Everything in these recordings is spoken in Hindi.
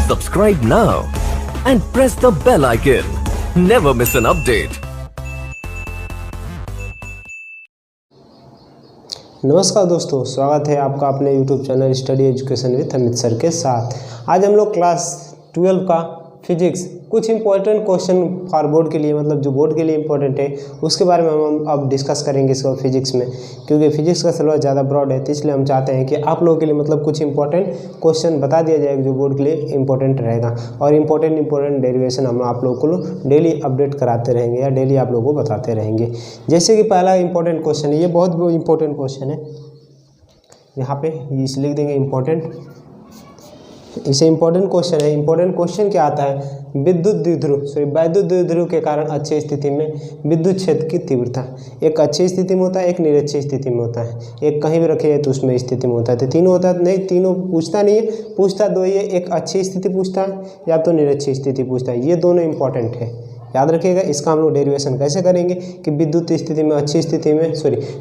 Subscribe now and press the bell icon. Never miss an update. नमस्कार दोस्तों, स्वागत है आपका अपने YouTube channel study education with Amit sir के साथ। आज हम लोग क्लास 12 का फिजिक्स कुछ इंपॉर्टेंट क्वेश्चन फॉर बोर्ड के लिए, मतलब जो बोर्ड के लिए इंपॉर्टेंट है उसके बारे में हम अब डिस्कस करेंगे इसको फिजिक्स में, क्योंकि फिजिक्स का सिलेबस ज़्यादा ब्रॉड है, तो इसलिए हम चाहते हैं कि आप लोगों के लिए मतलब कुछ इंपॉर्टेंट क्वेश्चन बता दिया जाएगा जो बोर्ड के लिए इंपॉर्टेंट रहेगा, और इंपॉर्टेंट डेरिवेशन हम आप लोगों को डेली अपडेट कराते रहेंगे या डेली आप लोगों को बताते रहेंगे। जैसे कि पहला इंपॉर्टेंट क्वेश्चन है, ये बहुत इंपॉर्टेंट क्वेश्चन है, यहाँ पे इसे लिख देंगे इंपॉर्टेंट। इसे इंपॉर्टेंट क्वेश्चन है। इंपॉर्टेंट क्वेश्चन क्या आता है, वैद्युत द्विध्रुव के कारण अच्छी स्थिति में विद्युत क्षेत्र की तीव्रता एक अच्छी स्थिति में होता है, एक निरक्षी स्थिति में होता है, एक कहीं भी रखे तो उसमें स्थिति में होता है। तो तीनों होता है, नहीं तीनों पूछता नहीं है, पूछता दो ही है, एक अच्छी स्थिति पूछता है या तो निरक्षी स्थिति पूछता है। ये दोनों इंपॉर्टेंट है, याद रखिएगा। इसका हम लोग डेरिवेशन कैसे करेंगे कि विद्युत स्थिति में अच्छी स्थिति में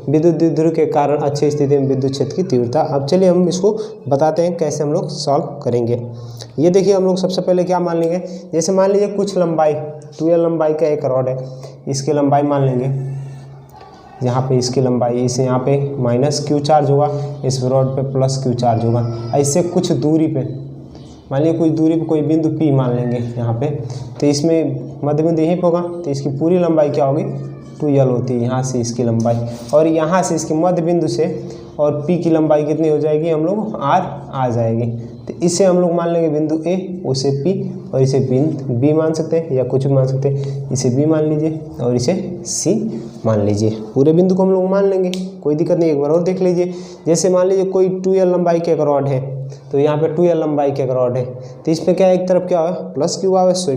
विद्युत द्विध्रुव के कारण अच्छी स्थिति में विद्युत क्षेत्र की तीव्रता। अब चलिए हम इसको बताते हैं कैसे हम लोग सॉल्व करेंगे। ये देखिए, हम लोग सबसे पहले क्या मान लेंगे, जैसे मान लीजिए कुछ लंबाई 2l लंबाई का एक रॉड है, इसकी लंबाई मान लेंगे, यहाँ पे इसकी लंबाई, इसे यहाँ पे माइनस क्यू चार्ज होगा, इस रॉड पे प्लस क्यू चार्ज होगा। ऐसे कुछ दूरी पे मान लीजिए कुछ दूरी पे कोई बिंदु P मान लेंगे यहाँ पे, तो इसमें मध्य बिंदु यहीं पे होगा, तो इसकी पूरी लंबाई क्या होगी 2l होती है, यहाँ से इसकी लंबाई, और यहाँ से इसके मध्य बिंदु से और P की लंबाई कितनी हो जाएगी, हम लोग R आ जाएगी। तो इसे हम लोग मान लेंगे बिंदु A, उसे P, और इसे B मान सकते हैं या कुछ भी मान सकते हैं। इसे B मान लीजिए और इसे C मान लीजिए। पूरे बिंदु को हम लोग मान लेंगे, कोई दिक्कत नहीं। एक बार और देख लीजिए, जैसे मान लीजिए कोई 2l लंबाई के एक रॉड है, तो यहाँ पे 2l लंबाई के एक रॉड है, तो इसमें क्या एक तरफ क्या है प्लस क्यू आवेश है,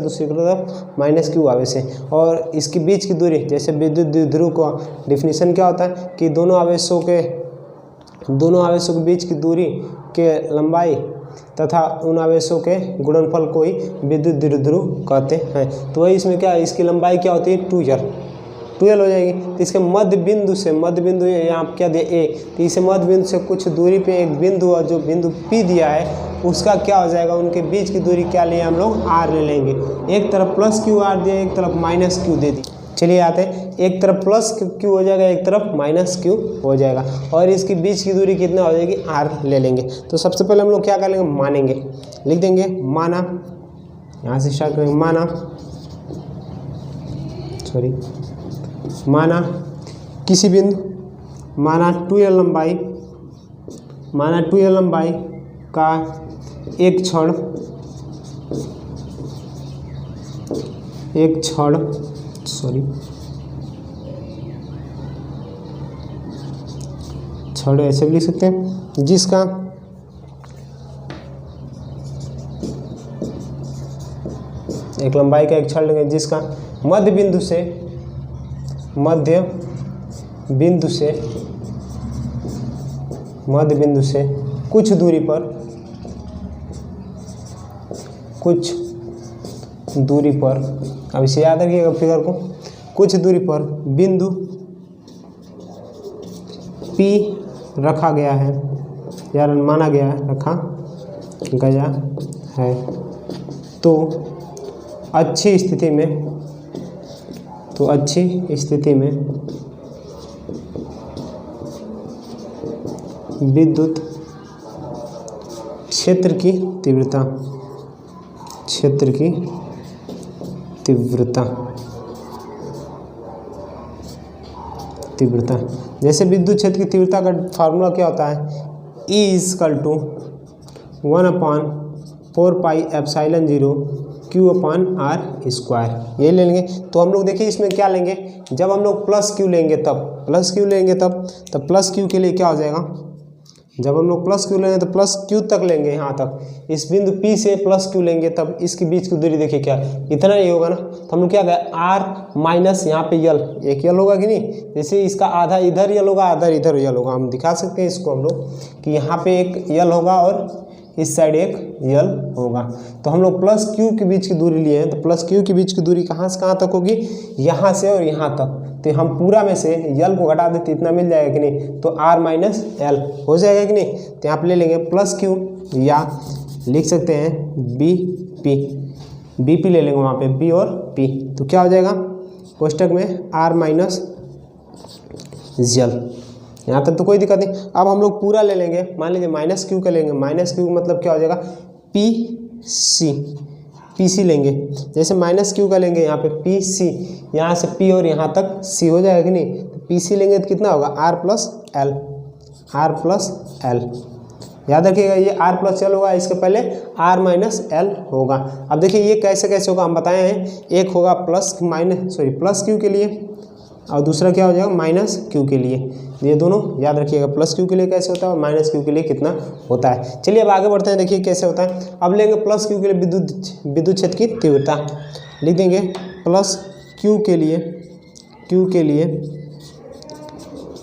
दूसरी तरफ माइनस क्यू आवेश है, और इसके बीच की दूरी, जैसे विद्युत द्विध्रुव का डिफिनीशन क्या होता है कि दोनों आवेशों के बीच की दूरी के लंबाई तथा उन आवेशों के गुणनफल को ही विद्युत द्विध्रुव कहते हैं। तो वही इसमें क्या है, इसकी लंबाई क्या होती है 2l हो जाएगी। तो इसके मध्य बिंदु यहाँ क्या दिया A, तो इसे मध्य बिंदु से कुछ दूरी पे एक बिंदु और जो बिंदु P दिया है उसका क्या हो जाएगा, उनके बीच की दूरी क्या लिए हम लोग R ले लेंगे। एक तरफ प्लस क्यू R दिया, एक तरफ माइनस क्यू दे दी। चलिए आते हैं, एक तरफ प्लस क्यू हो जाएगा, एक तरफ माइनस क्यू हो जाएगा, और इसकी बीच की दूरी कितना हो जाएगी R ले लेंगे। तो सबसे पहले हम लोग क्या कर लेंगे, मानेंगे, लिख देंगे माना, यहाँ से स्टार्ट करेंगे, माना किसी बिंदु, माना 2l लंबाई का एक छड़ ऐसे भी लिख सकते हैं, जिसका एक लंबाई का एक छड़ लेंगे, जिसका मध्य बिंदु से कुछ दूरी पर अब इसे याद रखिएगा फिगर को, कुछ दूरी पर बिंदु P रखा गया है या माना गया है, रखा गया है, तो अच्छी स्थिति में विद्युत क्षेत्र की तीव्रता जैसे विद्युत क्षेत्र की तीव्रता का फार्मूला क्या होता है, E=1/4πε0 Q/r², ये ले लेंगे। तो हम लोग देखिए इसमें क्या लेंगे, जब हम लोग प्लस क्यू लेंगे तब प्लस क्यू के लिए क्या हो जाएगा, जब हम लोग प्लस क्यू लेंगे तो प्लस क्यू तक लेंगे, यहाँ तक इस बिंदु P से प्लस क्यू लेंगे, तब इसके बीच की दूरी देखिए क्या इतना ही होगा ना। तो हम लोग क्या करें, R माइनस यहाँ पे यल, एक यल होगा कि नहीं, जैसे इसका आधा इधर यल होगा, आधा इधर यल होगा। हम दिखा सकते हैं इसको हम लोग कि यहाँ पे एक यल होगा और इस साइड एक यल होगा। तो हम लोग प्लस क्यू के बीच की दूरी लिए हैं, तो प्लस क्यू के बीच की दूरी कहाँ से कहाँ तक होगी, यहाँ से और यहाँ तक। तो हम पूरा में से यल को घटा देते इतना मिल जाएगा कि नहीं, तो R माइनस एल हो जाएगा कि नहीं। तो यहाँ पे ले लेंगे प्लस क्यू या लिख सकते हैं बी पी, बी पी ले लेंगे वहाँ पे बी और पी, तो क्या हो जाएगा कोष्टक में आर माइनस जल। यहाँ तक तो कोई दिक्कत नहीं। अब हम लोग पूरा ले लेंगे, मान लीजिए माइनस क्यू का लेंगे, माइनस क्यू मतलब क्या हो जाएगा पी सी, पी सी लेंगे। जैसे माइनस क्यू का लेंगे यहाँ पे पी सी, यहाँ से पी और यहाँ तक सी हो जाएगा कि नहीं, तो पी सी लेंगे तो कितना होगा R plus L, R plus L. याद रखिएगा ये आर प्लस एल होगा, इसके पहले आर माइनस एल होगा। अब देखिए ये कैसे कैसे होगा हम बताए हैं, एक होगा प्लस क्यू के लिए और दूसरा क्या हो जाएगा माइनस क्यू के लिए। ये दोनों याद रखिएगा, प्लस क्यू के लिए कैसे होता है और माइनस क्यू के लिए कितना होता है। चलिए अब आगे बढ़ते हैं, देखिए कैसे होता है। अब लेंगे प्लस क्यू के लिए विद्युत क्षेत्र की तीव्रता, लिख देंगे प्लस क्यू के लिए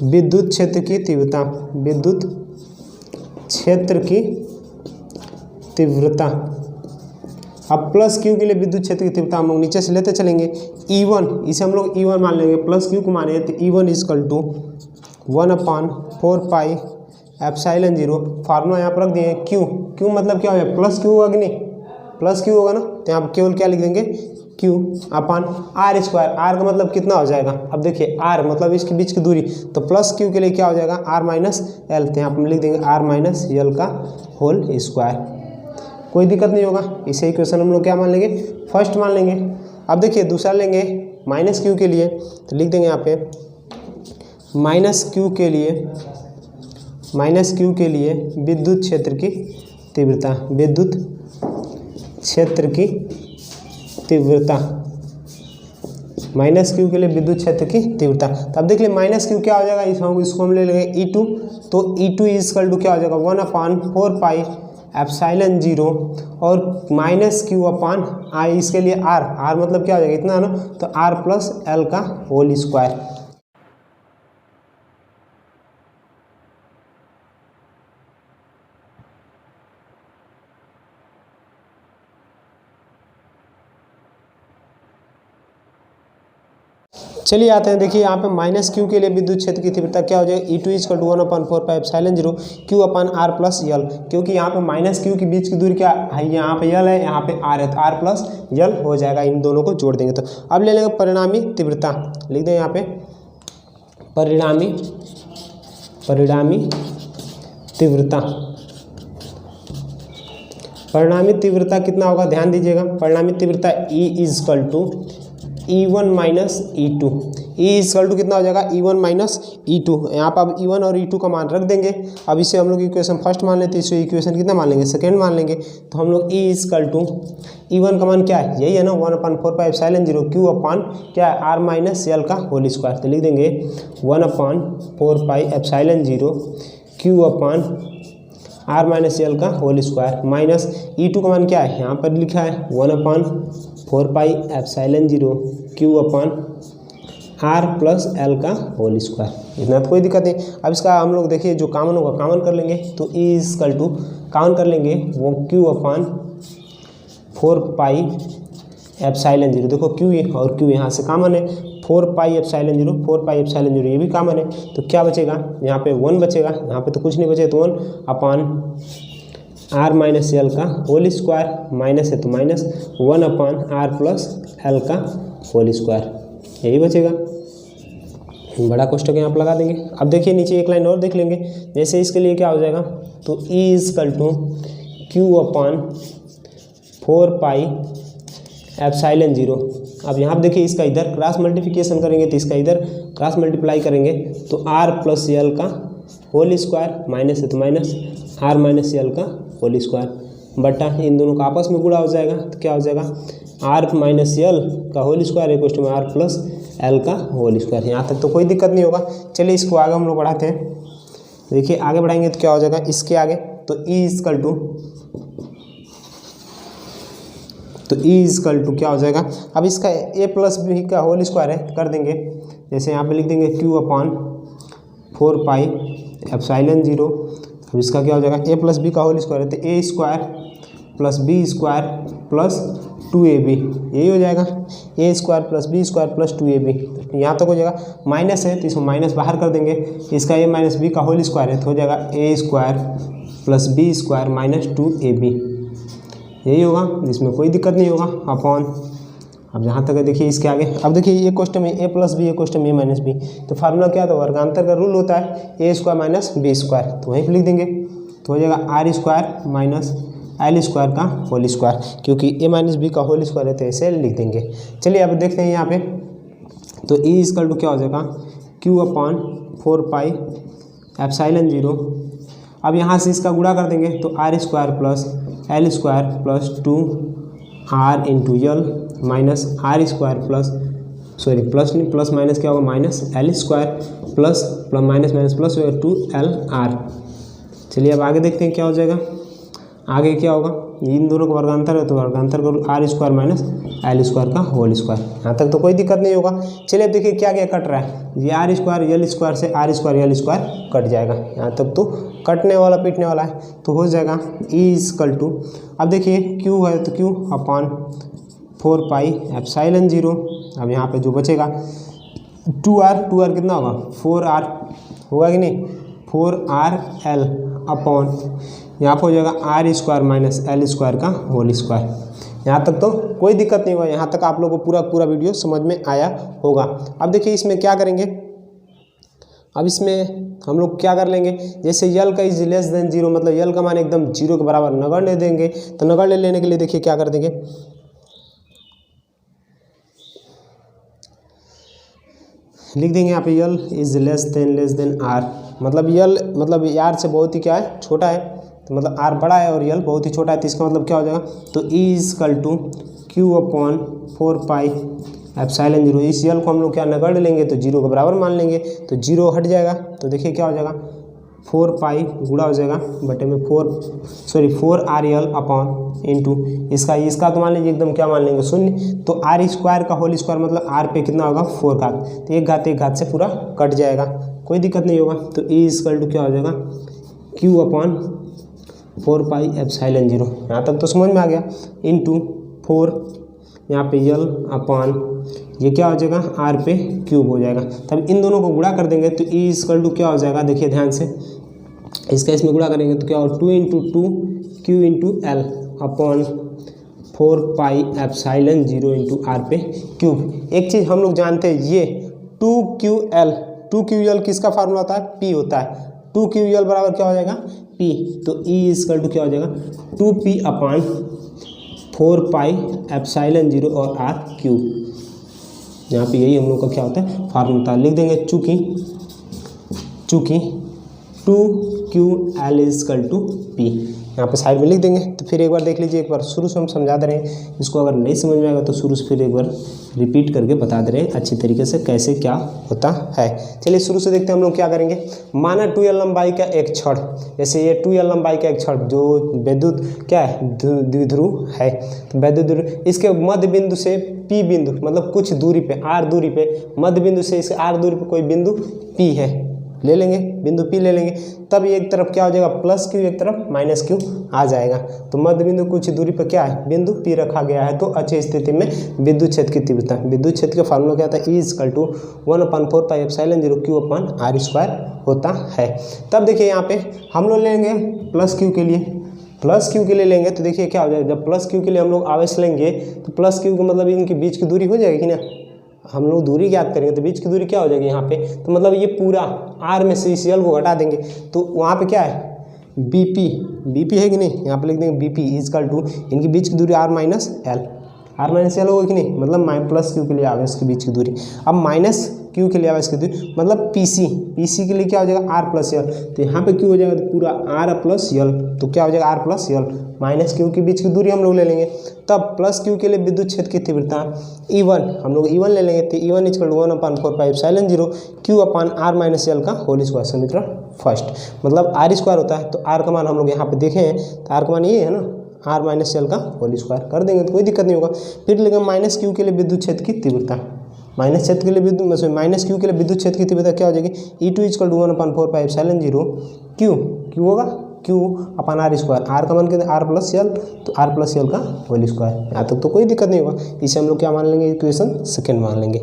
विद्युत क्षेत्र की तीव्रता, विद्युत क्षेत्र की तीव्रता। अब प्लस क्यू के लिए विद्युत क्षेत्र की तीव्रता हम लोग नीचे से लेते चलेंगे, E1, इसे हम लोग E1 मान लेंगे, प्लस क्यू को माने तो E1 equal to 1/4 pi epsilon 0। Formula यहाँ पर रख दिए क्यू मतलब क्या होगा प्लस क्यू होगा कि नहीं, प्लस क्यू होगा ना, तो यहाँ पर केवल क्या लिख देंगे Q upon R square. Are का मतलब कितना हो जाएगा, अब देखिए आर मतलब इसके बीच की दूरी, तो प्लस क्यू के लिए क्या हो जाएगा आर माइनस एल, तो यहाँ पर लिख देंगे आर माइनस एल का होल स्क्वायर। कोई दिक्कत नहीं होगा, इसे इक्वेशन हम लोग क्या मान लेंगे फर्स्ट मान लेंगे। अब देखिए दूसरा लेंगे माइनस क्यू के लिए, तो लिख देंगे यहाँ पे माइनस क्यू के लिए विद्युत क्षेत्र की तीव्रता, विद्युत क्षेत्र की तीव्रता, माइनस क्यू के लिए विद्युत क्षेत्र की तीव्रता। तो अब देख लिए माइनस क्यू क्या हो जाएगा, इसको हम ले लेंगे E2, तो E2 इजकल टू क्या हो जाएगा 1/4 पाई एप्सिलॉन 0 और माइनस क्यू अपान आई, इसके लिए आर मतलब क्या हो जाएगा इतना ना, तो आर प्लस एल का होल स्क्वायर। चलिए आते हैं, देखिए यहाँ पे माइनस क्यू के लिए विद्युत क्षेत्र की तीव्रता क्या हो जाएगा E2 equal to 1/4 pi epsilon 0 Q upon R plus L, क्योंकि यहाँ पे माइनस क्यू के बीच की दूरी क्या है, यहाँ पे एल है, यहाँ पे आर है, तो आर प्लस एल हो जाएगा, इन दोनों को जोड़ देंगे। तो अब ले लेंगे परिणामी तीव्रता, लिख देंगे यहाँ पे परिणामी तीव्रता। परिणामी तीव्रता कितना होगा ध्यान दीजिएगा, परिणामी तीव्रता E equal to E1 minus E2, E equal to कितना हो जाएगा E1 माइनस E2। यहाँ पर अब E1 और E2 का मान रख देंगे। अब इसे हम लोग इक्वेशन फर्स्ट मान लेते हैं, इसे इक्वेशन कितना मान लेंगे सेकेंड मान लेंगे, तो हम लोग E इजकल टू E1 का मान क्या है यही है ना 1/4 पाई एप्सिलॉन 0 क्यू अपान क्या है आर माइनस एल का होल स्क्वायर, तो लिख देंगे 1/4 pi epsilon 0 Q upon R minus L का होल स्क्वायर माइनस E2 का मान क्या है यहाँ पर लिखा है 1/4 pi epsilon 0 Q upon R plus L का होल स्क्वायर। इतना तो कोई दिक्कत नहीं। अब इसका हम लोग देखिए जो कॉमन होगा कॉमन कर लेंगे, तो E इजकल टू कॉमन कर लेंगे वो क्यू अपान 4 पाई एप्सिलॉन 0, देखो क्यू और क्यू यहाँ से कॉमन है, 4 पाई एप्सिलॉन 0 ये भी कॉमन है, तो क्या बचेगा यहाँ पे 1 बचेगा, यहाँ पे तो कुछ नहीं बचे, तो 1 अपान आर माइनस एल का होल स्क्वायर, माइनस है तो minus 1 upon R plus L का होल स्क्वायर, यही बचेगा। बड़ा कोष्टक यहाँ पर लगा देंगे। अब देखिए नीचे एक लाइन और देख लेंगे, जैसे इसके लिए क्या हो जाएगा, तो E equal to Q upon 4 pi epsilon 0। अब यहाँ पर देखिए इसका इधर क्रॉस मल्टीप्लिकेशन करेंगे तो इसका इधर क्रॉस मल्टीप्लाई करेंगे, तो आर प्लस एल का होल स्क्वायर, माइनस है तो माइनस आर माइनस एल का होल स्क्वायर बटा इन दोनों का आपस में गुणा हो जाएगा, तो क्या हो जाएगा आर माइनस एल का whole square equal to R plus L का होल स्क्वायर। यहाँ तक तो कोई दिक्कत नहीं होगा। चलिए इसको आगे हम लोग बढ़ाते हैं, देखिए आगे बढ़ाएंगे तो क्या हो जाएगा इसके आगे, तो E इजकल टू क्या हो जाएगा, अब इसका a प्लस बी का होल स्क्वायर है कर देंगे, जैसे यहाँ पे लिख देंगे क्यू अपान 4 पाई एप्सिलॉन 0। अब इसका क्या हो जाएगा a प्लस बी का होल स्क्वायर है, तो a square plus B square plus 2ab, यही हो जाएगा a square plus B square plus 2ab। यहाँ तक हो जाएगा, माइनस है तो इसको माइनस बाहर कर देंगे, इसका a माइनस बी का होल स्क्वायर है तो हो जाएगा a square plus B square minus 2ab। यही होगा, इसमें कोई दिक्कत नहीं होगा। अपॉन, अब जहाँ तक है देखिए इसके आगे, अब देखिए ये क्वेश्चन में a प्लस बी, ये क्वेश्चन में a माइनस बी, तो फार्मूला क्या था, वर्गांतर का रूल होता है a square minus B square, तो वहीं पर लिख देंगे, तो हो जाएगा R square minus L square का होल स्क्वायर, क्योंकि a माइनस बी का होल स्क्वायर है तो ऐसे लिख देंगे। चलिए अब देखते हैं यहाँ पे, तो e इक्वल टू क्या हो जाएगा, q अपॉन 4 पाई एप्सिलॉन 0। अब यहाँ से इसका गुणा कर देंगे तो R square plus L square plus 2 R into L minus R square plus, sorry plus नहीं, प्लस माइनस क्या होगा, minus L square plus minus minus plus होगा 2LR। चलिए अब आगे देखते हैं क्या हो जाएगा, आगे क्या होगा, इन दोनों का वर्गांतर है तो वर्गांतर करो R square minus L square का होल स्क्वायर, यहाँ तक तो कोई दिक्कत नहीं होगा। चलिए अब देखिए क्या क्या कट रहा है, ये आर स्क्वायर यल स्क्वायर से आर स्क्वायर यल स्क्वायर कट जाएगा, यहाँ तक तो कटने वाला पीटने वाला है, तो हो जाएगा ई इक्वल टू, अब देखिए क्यू है तो क्यू अपॉन 4 पाई एप्सिलॉन 0। अब यहाँ पे जो बचेगा 2R कितना होगा, 4R होगा कि नहीं, 4RL अपॉन यहाँ पर हो जाएगा R square minus L square का होल स्क्वायर। यहाँ तक तो कोई दिक्कत नहीं होगा, यहाँ तक आप लोगों को पूरा वीडियो समझ में आया होगा। अब देखिए इसमें क्या करेंगे, अब इसमें हम लोग क्या कर लेंगे, जैसे यल का इज लेस देन 0, मतलब यल का मान एकदम 0 के बराबर नगण्य देंगे, तो नगण्य लेने के लिए देखिए क्या कर देंगे, लिख देंगे यहाँ पे L is less than R, मतलब यल मतलब आर से बहुत ही क्या है, छोटा है, तो मतलब आर बड़ा है और यल बहुत ही छोटा है, तो इसका मतलब क्या हो जाएगा, तो E equal to Q upon 4 pi epsilon 0। इस यल को हम लोग क्या नगण्य लेंगे तो 0 के बराबर मान लेंगे, तो 0 हट जाएगा, तो देखिए क्या हो जाएगा 4 पाई गुणा हो जाएगा बटे में 4RL अपॉन इंटू इसका तो मान लीजिए एकदम क्या मान लेंगे 0, तो आर स्क्वायर का होल स्क्वायर मतलब आर पे कितना होगा 4 घात, तो एक घात से पूरा कट जाएगा, कोई दिक्कत नहीं होगा। तो ई इक्वल टू क्या हो जाएगा, क्यू अपॉन 4 पाई एप्सिलॉन 0, यहाँ तक तो समझ में आ गया, इंटू 4 यहाँ पे यल अपॉन ये क्या हो जाएगा आर पे क्यूब हो जाएगा। तब इन दोनों को गुणा कर देंगे तो ई इक्वल टू क्या हो जाएगा, देखिए ध्यान से, इसका इसमें गुणा करेंगे तो क्या हो 2 into 2 Q into L upon 4 pi epsilon 0 into R पे क्यूब। एक चीज़ हम लोग जानते हैं, ये 2QL किसका फार्मूला होता है, P होता है, 2QL बराबर क्या हो जाएगा P, तो E इक्वल टू क्या हो जाएगा 2P अपॉन 4 पाई एप्सिलॉन 0 और आर क्यूब। यहाँ पे यही हम लोग का क्या होता है फार्मूला, लिख देंगे चूँकि 2QL इक्वल टू P, यहाँ पे साइड में लिख देंगे। तो फिर एक बार देख लीजिए, एक बार शुरू से हम समझा दे रहे हैं, इसको अगर नहीं समझ में आएगा तो शुरू से फिर एक बार रिपीट करके बता दे रहे हैं अच्छी तरीके से कैसे क्या होता है। चलिए शुरू से देखते हैं हम लोग क्या करेंगे। माना 2L लंबाई का एक छड़, जैसे ये 2L लंबाई का एक छड़ जो विद्युत क्या है द्विध्रुव है, तो वैद्युत ध्रुव, इसके मध्य बिंदु से P बिंदु मतलब कुछ दूरी पे R दूरी पे, मध्य बिंदु से इसके R दूरी पे कोई बिंदु P है, ले लेंगे बिंदु P ले लेंगे, तब एक तरफ क्या हो जाएगा प्लस क्यू, एक तरफ माइनस क्यू आ जाएगा। तो मध्य बिंदु कुछ दूरी पर क्या है बिंदु P रखा गया है, तो अच्छी स्थिति में विद्युत क्षेत्र की तीव्रता, विद्युत क्षेत्र का फार्मूला क्या था, E equal to 1/4 pi epsilon 0 Q upon R square होता है। तब देखिए यहाँ पे हम लोग लेंगे प्लस क्यू के लिए, प्लस क्यू के लिए लेंगे तो देखिए क्या हो जाएगा, जब प्लस क्यू के लिए हम लोग आवेश लेंगे तो प्लस क्यू का मतलब इनके बीच की दूरी हो जाएगी कि ना, हम लोग दूरी ज्ञात करेंगे तो बीच की दूरी क्या हो जाएगी यहाँ पे, तो मतलब ये पूरा आर में से इस यल को घटा देंगे, तो वहाँ पे क्या है बीपी है कि नहीं, यहाँ पे लिख देंगे बीपी इक्वल टू इनकी बीच की दूरी आर माइनस एल होगा कि नहीं, मतलब प्लस क्यू के लिए आवेश के बीच की दूरी। अब माइनस क्यू के लिए आवेश की दूरी मतलब पीसी के लिए क्या हो जाएगा आर प्लस यल, तो यहाँ पे क्यू हो जाएगा तो पूरा आर प्लस यल, तो क्या हो जाएगा R plus L, minus Q के बीच की दूरी हम लोग ले लेंगे। तब प्लस क्यू के लिए विद्युत क्षेत्र की तीव्रता E1 हम लोग E1 ले लेंगे, तो E1 equal to 1/4 pi epsilon 0 Q upon r minus l का होल स्क्वायर, समीकरण फर्स्ट, मतलब आर स्क्वायर होता है, तो आर का मान हम लोग यहाँ पे देखे हैं, तो आर का मान ये है ना आर माइनस यल का होल स्क्वायर कर देंगे तो कोई दिक्कत नहीं होगा। फिर लेंगे माइनस क्यू के लिए विद्युत क्षेत्र की तीव्रता, माइनस क्षेत्र के लिए माइनस क्यू के लिए विद्युत क्षेत्र की तीव्रता क्या हो जाएगी, E2 equal to 1/4 pi epsilon 0 q होगा q upon r square, are का मान कितना आर प्लस एल, तो आर प्लस एल का होल स्क्वायर। यहाँ तक तो कोई दिक्कत नहीं होगा। इसे हम लोग क्या मान लेंगे, इक्वेशन सेकंड मान लेंगे।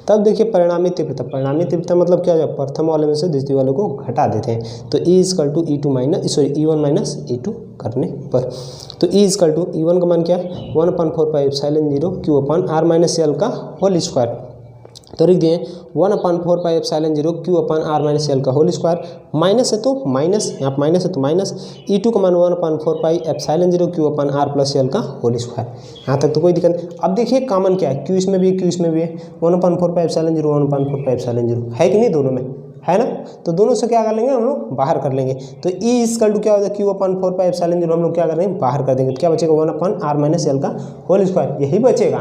तब देखिए परिणामी तीव्रता, परिणामी तीव्रता मतलब क्या है, प्रथम वाले में से द्वितीय वाले को घटा देते हैं। तो E = E2 minus E1 minus E2 करने पर, तो E = E1 का मान क्या है 1/4πε0 Q upon R minus L का होल स्क्वायर। तो लिख दिए 1/4πε0 Q upon R minus L का होल स्क्वायर, माइनस है तो माइनस, यहाँ पर माइनस है तो माइनस, E2 का मान 1/4πε0 Q upon R plus L का होल स्क्वायर। यहाँ तक तो कोई दिक्कत नहीं। अब देखिए कॉमन क्या है, Q इसमें भी है, Q इसमें भी है, 1/4πε0 1/4πε0 है कि नहीं, दोनों में है ना। तो दोनों से क्या कर लेंगे हम लोग, बाहर कर लेंगे। तो E = क्या होता है Q/4πε0 हम लोग क्या कर देंगे, बाहर कर देंगे। तो क्या बचेगा 1/r - l का होल स्क्वायर, यही बचेगा।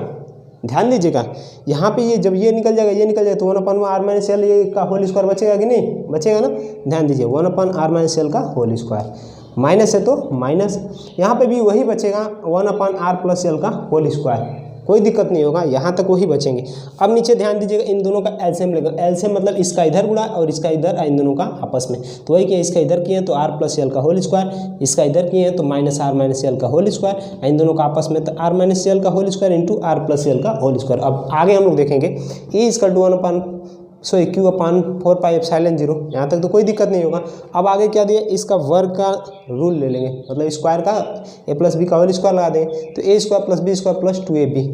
ध्यान दीजिएगा यहाँ पे ये जब ये निकल जाएगा, ये निकल जाएगा, तो 1/r - l ये का होल स्क्वायर बचेगा कि नहीं, बचेगा ना। ध्यान दीजिए 1/r - l का होल स्क्वायर, माइनस है तो माइनस, यहाँ पे भी वही बचेगा 1/r + l का होल स्क्वायर, कोई दिक्कत नहीं होगा, यहाँ तक वही बचेंगे। अब नीचे ध्यान दीजिएगा, इन दोनों का एलसीएम लेगा। एलसीएम मतलब इसका इधर गुणा और इसका इधर, इन दोनों का आपस में। तो वही कि इसका इधर किए तो r + l का होल स्क्वायर, इसका इधर किए तो -r - l का होल स्क्वायर, इन दोनों का आपस में तो r - l का whole square into r + l का होल स्क्वायर। अब आगे हम लोग देखेंगे E = Q/4πε0, यहाँ तक तो कोई दिक्कत नहीं होगा। अब आगे क्या दिया, इसका वर्ग का रूल ले लेंगे, मतलब स्क्वायर का a + b का होल स्क्वायर लगा देंगे। तो a² + b² + 2ab,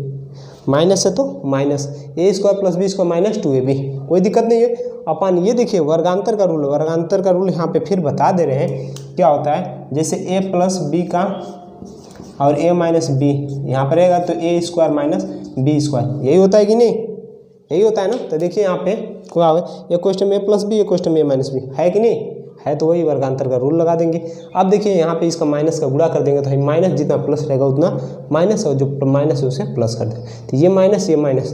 माइनस है तो माइनस, a² + b² - 2ab, कोई दिक्कत नहीं है। अपन ये देखिए वर्गांतर का रूल, वर्गांतर का रूल यहाँ पे फिर बता दे रहे हैं क्या होता है। जैसे a + b का और a - b यहाँ पर रहेगा, तो a² - b², यही होता है कि नहीं, यही होता है ना। तो देखिए यहाँ पे क्या है, एक क्वेश्चन में a + b, एक क्वेश्चन में a - b है कि नहीं है, तो वही वर्गांतर का रूल लगा देंगे। अब देखिए यहाँ पे इसका माइनस का गुणा कर देंगे, तो माइनस जितना प्लस रहेगा उतना माइनस, और जो माइनस है उसे प्लस कर देंगे। तो ये माइनस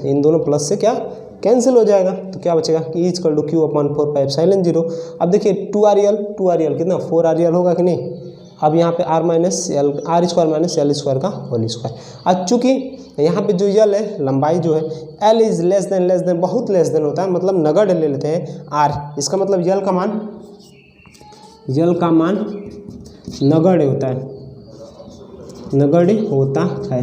इन दोनों प्लस से क्या कैंसिल हो जाएगा। तो क्या बचेगा कि E = Q/4πε0। अब देखिए 2rl कितना 4rl होगा कि नहीं। अब यहाँ पे r - l r² - l² का होल स्क्वायर। अब चूँकि यहाँ पे जो यल है लंबाई जो है l इज लेस देन बहुत लेस देन होता है, मतलब नगण्य ले लेते हैं r, इसका मतलब यल का मान नगण्य होता है, नगण्य होता है।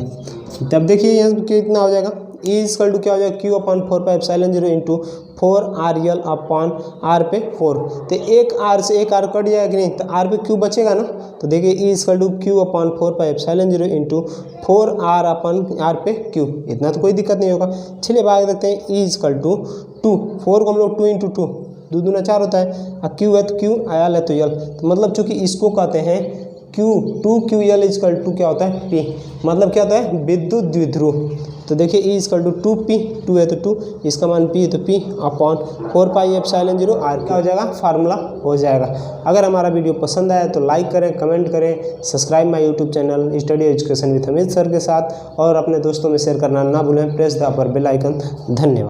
तब देखिए यहाँ कितना हो जाएगा, E = क्या हो जाएगा Q/4πε0 इंटू 4rl/r पे 4। तो एक r से एक r कट जाएगा कि नहीं, तो r पे q बचेगा ना। तो देखिए E = Q/4πε0 इंटू 4r/r पे q, इतना तो कोई दिक्कत नहीं होगा। चलिए आगे देखते हैं। E = 2, 4 को हम लोग 2 × 2 2 दूना 4 होता है, और q है तो q, l है तो l। तो मतलब चूँकि इसको कहते हैं Q2QL = क्या होता है P, मतलब क्या होता है विद्युत द्विध्रुव। तो देखिए E = 2P, 2 है तो 2, इसका मान P है तो P/4πε0 r क्या हो जाएगा, फार्मूला हो जाएगा। अगर हमारा वीडियो पसंद आया तो लाइक करें, कमेंट करें, subscribe my YouTube channel study education with Amit sir के साथ, और अपने दोस्तों में शेयर करना ना भूलें। Press the upper bell icon. धन्यवाद।